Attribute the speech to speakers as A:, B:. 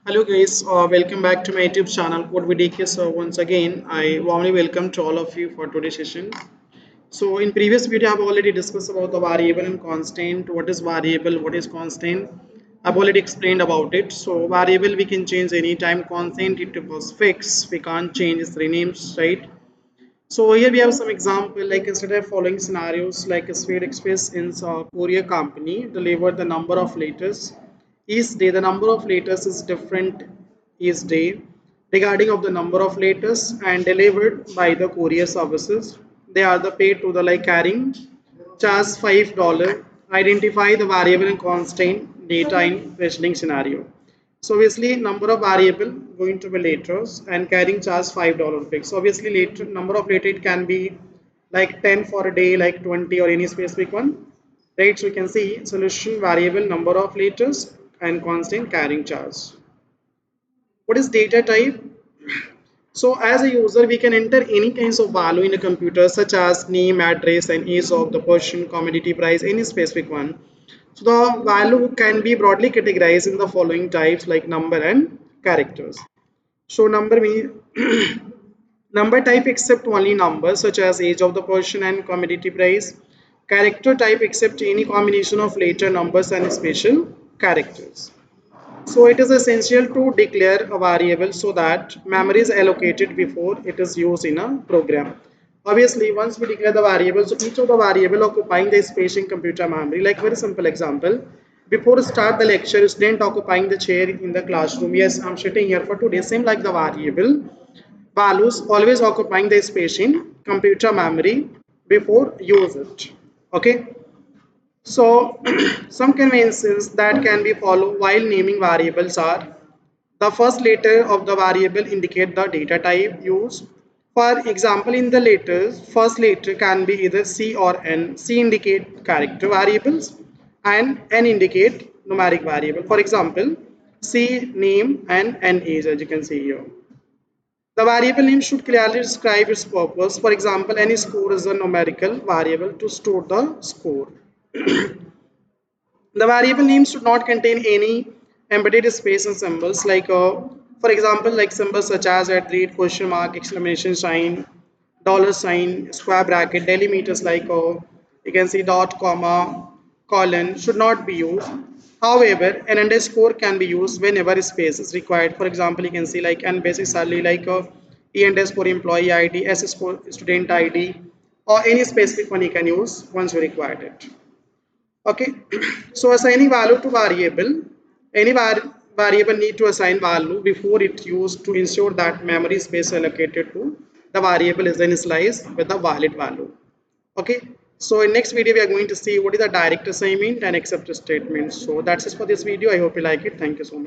A: Hello guys, welcome back to my YouTube channel Code with DK. So once again, I warmly welcome to all of you for today's session. So in previous video, I've already discussed about the variable and constant. What is variable? What is constant? I've already explained about it. So variable we can change anytime. Constant it was fixed. We can't change its renames, right? So here we have some example like instead of following scenarios like a Swedish Express in a courier company delivered the number of letters each day. The number of letters is different each day regarding of the number of letters and delivered by the courier services. They are the paid to the like carrying charge $5. Identify the variable and constant data in preceding scenario. So obviously number of variable going to be letters and carrying charge $5 fixed. So obviously later number of letter it can be like 10 for a day, like 20 or any specific one. Right. So you can see solution variable number of letters and constant carrying charge. What is data type? So as a user, we can enter any kinds of value in a computer such as name, address, and age of the person, commodity price, any specific one. So the value can be broadly categorized in the following types like number and characters. So number mean number type accept only numbers such as age of the person and commodity price. Character type accept any combination of later numbers and special characters. So it is essential to declare a variable so that memory is allocated before it is used in a program. Obviously, once we declare the variable, so each of the variable occupying the space in computer memory, like very simple example, before start the lecture, student occupying the chair in the classroom. Yes, I'm sitting here for today. Same like the variable values always occupying the space in computer memory before use it. Okay. So some conventions that can be followed while naming variables are the first letter of the variable indicate the data type used. For example, in the letters, first letter can be either C or N. C indicate character variables and N indicate numeric variable. For example, C name and N age as you can see here. The variable name should clearly describe its purpose. For example, any score is a numerical variable to store the score. The variable name should not contain any embedded space and symbols like for example like symbols such as at rate, question mark, exclamation sign, dollar sign, square bracket, delimiters like you can see dot, comma, colon should not be used. However, an underscore can be used whenever space is required. For example, you can see like n basically like e underscore employee id, s score student id, or any specific one you can use once you required it. Okay, so assigning value to variable, any variable need to assign value before it used to ensure that memory space allocated to the variable is initialized with a valid value. Okay, so in next video we are going to see what is the direct assignment and accept statement. So that's it for this video. I hope you like it. Thank you so much.